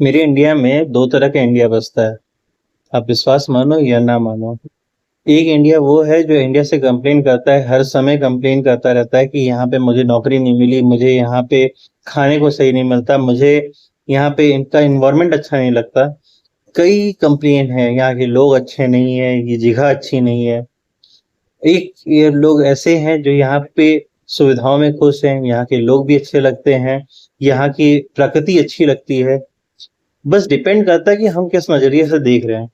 मेरे इंडिया में दो तरह का इंडिया बसता है। आप विश्वास मानो या ना मानो। एक इंडिया वो है जो इंडिया से कंप्लेन करता है, हर समय कंप्लेन करता रहता है कि यहाँ पे मुझे नौकरी नहीं मिली, मुझे यहाँ पे खाने को सही नहीं मिलता, मुझे यहाँ पे इनका इन्वायरमेंट अच्छा नहीं लगता। कई कंप्लेन है, यहाँ के लोग अच्छे नहीं है, ये जगह अच्छी नहीं है। एक ये लोग ऐसे हैं जो यहाँ पे सुविधाओं में खुश हैं, यहाँ के लोग भी अच्छे लगते हैं, यहाँ की प्रकृति अच्छी लगती है। बस डिपेंड करता है कि हम किस नजरिए से देख रहे हैं।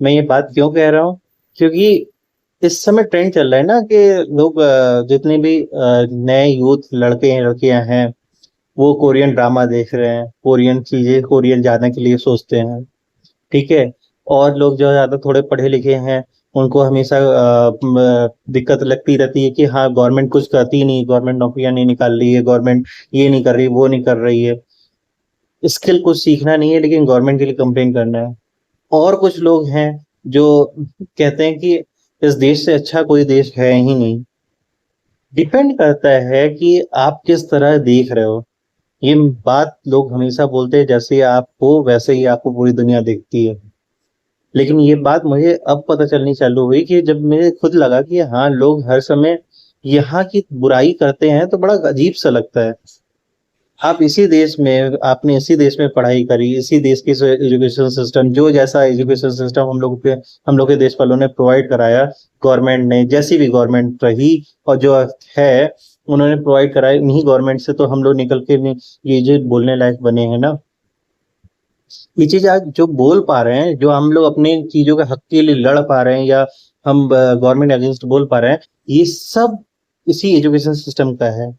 मैं ये बात क्यों कह रहा हूँ? क्योंकि इस समय ट्रेंड चल रहा है ना कि लोग जितने भी नए यूथ लड़के हैं लड़कियां हैं, वो कोरियन ड्रामा देख रहे हैं, कोरियन चीजें, कोरियन जाने के लिए सोचते हैं। ठीक है। और लोग जो ज्यादा थोड़े पढ़े लिखे हैं, उनको हमेशा दिक्कत लगती रहती है कि हाँ, गवर्नमेंट कुछ करती नहीं, गवर्नमेंट नौकरियां नहीं निकाल रही है, गवर्नमेंट ये नहीं कर रही, वो नहीं कर रही है। स्किल कुछ सीखना नहीं है, लेकिन गवर्नमेंट के लिए कंप्लेन करना है। और कुछ लोग हैं जो कहते हैं कि इस देश से अच्छा कोई देश है ही नहीं। डिपेंड करता है कि आप किस तरह देख रहे हो। ये बात लोग हमेशा बोलते हैं, जैसे आप हो वैसे ही आपको पूरी दुनिया देखती है। लेकिन ये बात मुझे अब पता चलनी चालू हुई कि जब मुझे खुद लगा कि हाँ, लोग हर समय यहाँ की बुराई करते हैं तो बड़ा अजीब सा लगता है। आप इसी देश में, आपने इसी देश में पढ़ाई करी, इसी देश की एजुकेशन सिस्टम, जो जैसा एजुकेशन सिस्टम हम लोग के देश वालों ने प्रोवाइड कराया, गवर्नमेंट ने, जैसी भी गवर्नमेंट रही और जो है, उन्होंने प्रोवाइड कराया। इन्हीं गवर्नमेंट से तो हम लोग निकल के ये जो बोलने लायक बने हैं ना। ये चीज आज जो बोल पा रहे हैं, जो हम लोग अपने चीजों के हक के लिए लड़ पा रहे हैं, या हम गवर्नमेंट अगेंस्ट बोल पा रहे हैं, ये सब इसी एजुकेशन सिस्टम का है।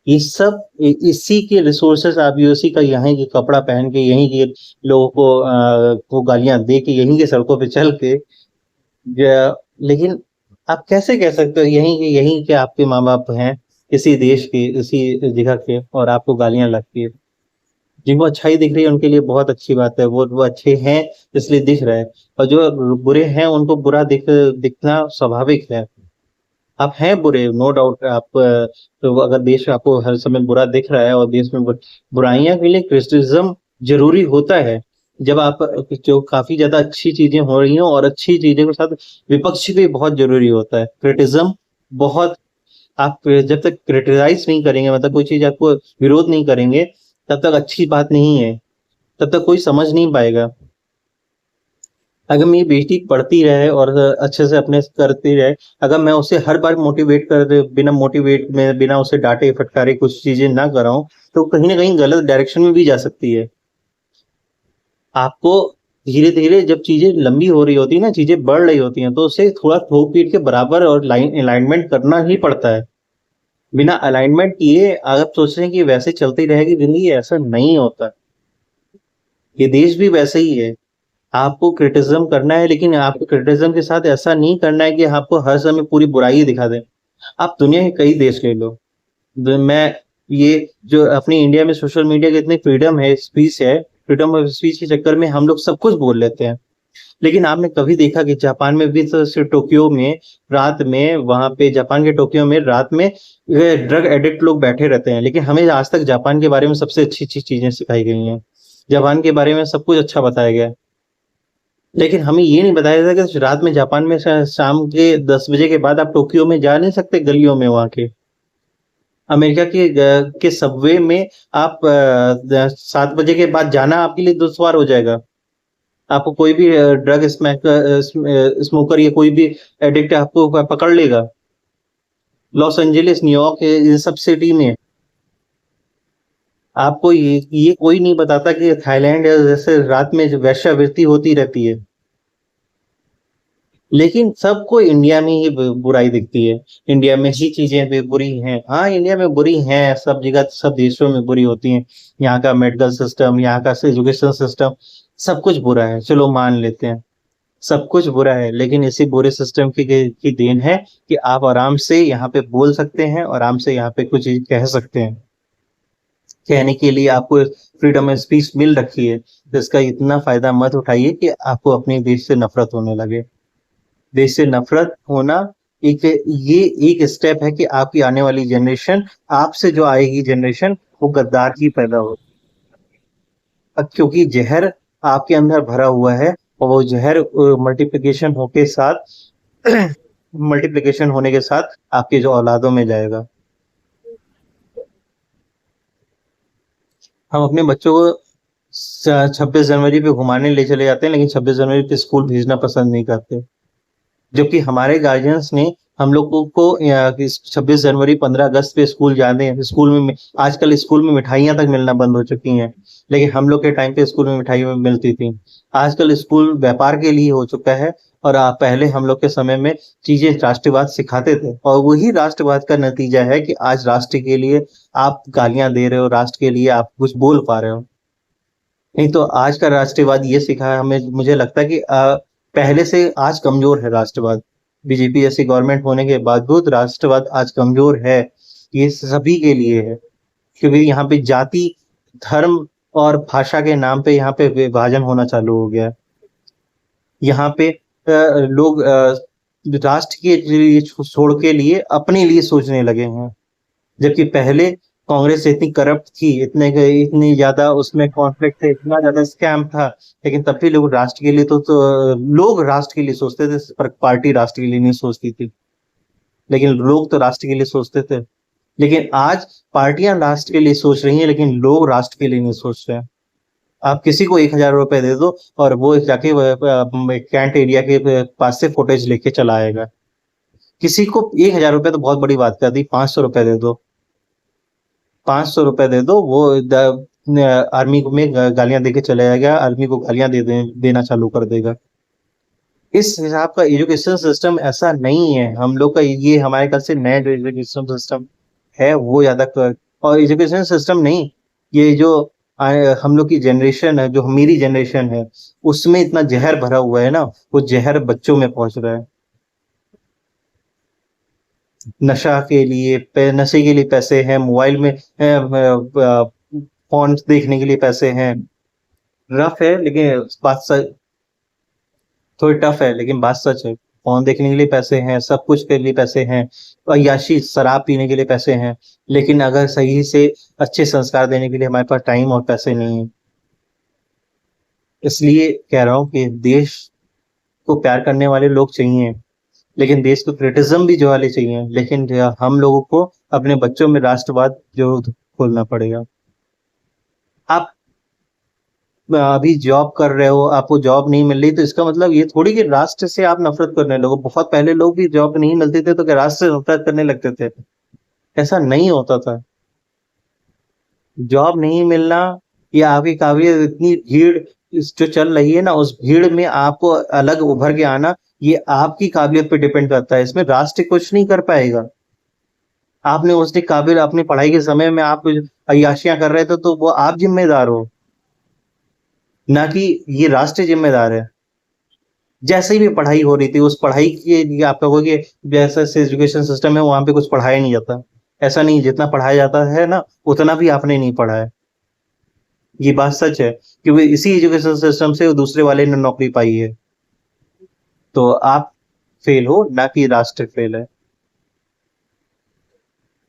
ये सब इसी के रिसोर्सेस, आप यूएससी का यहीं के कपड़ा पहन के, यहीं के लोगों को गालियां दे के, यहीं के सड़कों पे चल के, लेकिन आप कैसे कह सकते हो यहीं के आपके माँ बाप हैं, इसी देश के, इसी जगह के, और आपको गालियां लगती है। जिनको अच्छाई दिख रही है उनके लिए बहुत अच्छी बात है, वो अच्छे हैं इसलिए दिख रहा है। और जो बुरे हैं उनको बुरा दिखना स्वाभाविक है। आप हैं बुरे, नो डाउट। आप तो अगर देश आपको हर समय बुरा दिख रहा है, और देश में बुराइयां के लिए क्रिटिसिज्म जरूरी होता है। जब आप जो काफी ज्यादा अच्छी चीजें हो रही हैं, और अच्छी चीजें के साथ विपक्ष भी बहुत जरूरी होता है, क्रिटिसिज्म बहुत। आप जब तक क्रिटिसाइज नहीं करेंगे, मतलब कोई चीज आपको विरोध नहीं करेंगे, तब तक अच्छी बात नहीं है, तब तक कोई समझ नहीं पाएगा। अगर मेरी बेटी पढ़ती रहे और अच्छे से अपने करती रहे, अगर मैं उसे हर बार मोटिवेट कर दे, बिना मोटिवेट में, बिना उसे डांटे फटकारे कुछ चीजें ना कराऊं, तो कहीं ना कहीं गलत डायरेक्शन में भी जा सकती है। आपको धीरे धीरे जब चीजें लंबी हो रही होती है ना, चीजें बढ़ रही होती हैं, तो उसे थोड़ा थोक पीट के बराबर और लाइन अलाइनमेंट करना ही पड़ता है। बिना अलाइनमेंट किए आप सोच रहे हैं कि वैसे चलती रहेगी जिंदगी, ऐसा नहीं होता। ये देश भी वैसे ही है। आपको क्रिटिसिज्म करना है, लेकिन आपको क्रिटिसिज्म के साथ ऐसा नहीं करना है कि आपको हर समय पूरी बुराई ही दिखा दें। आप दुनिया के कई देश ले लो। मैं ये जो अपनी इंडिया में सोशल मीडिया की इतनी फ्रीडम है, स्पीच है, फ्रीडम ऑफ स्पीच के चक्कर में हम लोग सब कुछ बोल लेते हैं। लेकिन आपने कभी देखा कि जापान में भी, तो सिर्फ टोक्यो में रात में, वहां पे जापान के टोक्यो में रात में ड्रग एडिक्ट लोग बैठे रहते हैं, लेकिन हमें आज तक जापान के बारे में सबसे अच्छी अच्छी चीजें सिखाई गई हैं। जापान के बारे में सब कुछ अच्छा बताया गया है। लेकिन हमें ये नहीं बताया जाता कि रात में जापान में शाम के 10 बजे के बाद आप टोक्यो में जा नहीं सकते, गलियों में वहां के। अमेरिका के सबवे में आप 7 बजे के बाद जाना आपके लिए दुश्वार हो जाएगा। आपको कोई भी ड्रग स्मोकर या कोई भी एडिक्ट आपको पकड़ लेगा। लॉस एंजलिस, न्यूयॉर्क, इन सब सिटी में आपको ये कोई नहीं बताता कि थाईलैंड जैसे रात में वेश्यावृत्ति होती रहती है। लेकिन सबको इंडिया में ही बुराई दिखती है। इंडिया में ही चीजें भी बुरी हैं। हाँ, इंडिया में बुरी हैं, सब जगह सब देशों में बुरी होती हैं। यहाँ का मेडिकल सिस्टम, यहाँ का एजुकेशन सिस्टम, सब कुछ बुरा है, चलो मान लेते हैं। सब कुछ बुरा है, लेकिन इसी बुरे सिस्टम की देन है कि आप आराम से यहाँ पे बोल सकते हैं, और आराम से यहाँ पे कुछ चीज कह सकते हैं। कहने के लिए आपको फ्रीडम ऑफ स्पीच मिल रखी है, तो इसका इतना फायदा मत उठाइए कि आपको अपने देश से नफरत होने लगे। देश से नफरत होना एक, ये एक स्टेप है कि आपकी आने वाली जनरेशन, आपसे जो आएगी जनरेशन, वो गद्दार ही पैदा हो। क्योंकि जहर आपके अंदर भरा हुआ है और वो जहर मल्टीप्लिकेशन होने के साथ आपके जो औलादों में जाएगा। हम अपने बच्चों को 26 जनवरी पे घुमाने ले चले जाते हैं, लेकिन 26 जनवरी पे स्कूल भेजना पसंद नहीं करते। जबकि हमारे गार्जियंस ने हम लोगों को 26 जनवरी 15 अगस्त पे स्कूल जाने, स्कूल में आजकल स्कूल में मिठाइयां तक मिलना बंद हो चुकी हैं, लेकिन हम लोग के टाइम पे स्कूल में मिठाई मिलती थी। आजकल स्कूल व्यापार के लिए हो चुका है, और पहले हम लोग के समय में चीजें राष्ट्रवाद सिखाते थे, और वही राष्ट्रवाद का नतीजा है कि आज राष्ट्र के लिए आप गालियां दे रहे हो, राष्ट्र के लिए आप कुछ बोल पा रहे हो। नहीं तो आज का राष्ट्रवाद ये सिखा है हमें, मुझे लगता है कि पहले से आज कमजोर है राष्ट्रवाद। बीजेपी जैसी गवर्नमेंट होने के बावजूद राष्ट्रवाद आज कमजोर है। ये सभी के लिए है, क्योंकि यहाँ पे जाति, धर्म और भाषा के नाम पे यहाँ पे विभाजन होना चालू हो गया है। यहाँ पे लोग राष्ट्र के लिए छोड़ के लिए अपने लिए सोचने लगे हैं, जबकि पहले कांग्रेस इतनी करप्ट थी, इतनी ज्यादा उसमें कॉन्फ्लिक्ट थे, इतना ज्यादा स्कैम था, लेकिन तब भी लोग राष्ट्र के लिए लोग राष्ट्र के लिए सोचते थे, पर पार्टी राष्ट्र के लिए नहीं सोचती थी। लेकिन लोग तो राष्ट्र के लिए सोचते थे। लेकिन आज पार्टियां राष्ट्र के लिए सोच रही हैं, लेकिन लोग राष्ट्र के लिए नहीं सोच रहे हैं। आप किसी को 1,000 रुपए दे दो और वो जाके कैंट एरिया के पास से फुटेज लेके चला आएगा। किसी को 1,000 रुपए तो बहुत बड़ी बात कर दी, 500 रुपए दे दो, 500 रुपए दे दो, वो आर्मी में गालियां दे के चले जाएगा, आर्मी को गालियां देना चालू कर देगा। इस हिसाब का एजुकेशन सिस्टम ऐसा नहीं है हम लोग का। ये हमारे ख्याल से नया जो एजुकेशन सिस्टम है वो ज्यादा और एजुकेशन सिस्टम नहीं, ये जो हम लोग की जनरेशन है, जो मेरी जनरेशन है, उसमें इतना जहर भरा हुआ है ना, वो जहर बच्चों में पहुंच रहा है। नशे के लिए पैसे हैं, मोबाइल में फोन देखने के लिए पैसे हैं। रफ है लेकिन बात सच, थोड़ी टफ है लेकिन बात सच है। फोन देखने के लिए पैसे हैं, सब कुछ के लिए पैसे हैं, अय्याशी शराब पीने के लिए पैसे हैं, लेकिन अगर सही से अच्छे संस्कार देने के लिए हमारे पास टाइम और पैसे नहीं है। इसलिए कह रहा हूँ कि देश को प्यार करने वाले लोग चाहिए, लेकिन देश को क्रिटिज्म भी जो वाले चाहिए, लेकिन हम लोगों को अपने बच्चों में राष्ट्रवाद जो खोलना पड़ेगा। आप अभी जॉब कर रहे हो, आपको जॉब नहीं मिल रही, तो इसका मतलब ये थोड़ी कि राष्ट्र से आप नफरत करने लगो। बहुत पहले लोग भी जॉब नहीं मिलते थे तो क्या राष्ट्र से नफरत करने लगते थे? ऐसा नहीं होता था। जॉब नहीं मिलना या आपकी काबिलियत, इतनी भीड़ जो चल रही है ना, उस भीड़ में आपको अलग उभर के आना, ये आपकी काबिलियत पे डिपेंड करता है। इसमें राष्ट्र कुछ नहीं कर पाएगा। आपने उसने काबिल अपनी पढ़ाई के समय में आप अय्याशियां कर रहे थे, तो वो आप जिम्मेदार हो, ना कि ये राष्ट्र जिम्मेदार है। जैसे भी पढ़ाई हो रही थी, उस पढ़ाई के लिए आप कहोगे जैसा से एजुकेशन सिस्टम है वहां पे कुछ पढ़ाया नहीं जाता। ऐसा नहीं, जितना पढ़ाया जाता है ना, उतना भी आपने नहीं पढ़ा है। ये बात सच है, क्योंकि इसी एजुकेशन सिस्टम से दूसरे वाले ने नौकरी पाई है। तो आप फेल हो, ना कि राष्ट्र फेल है।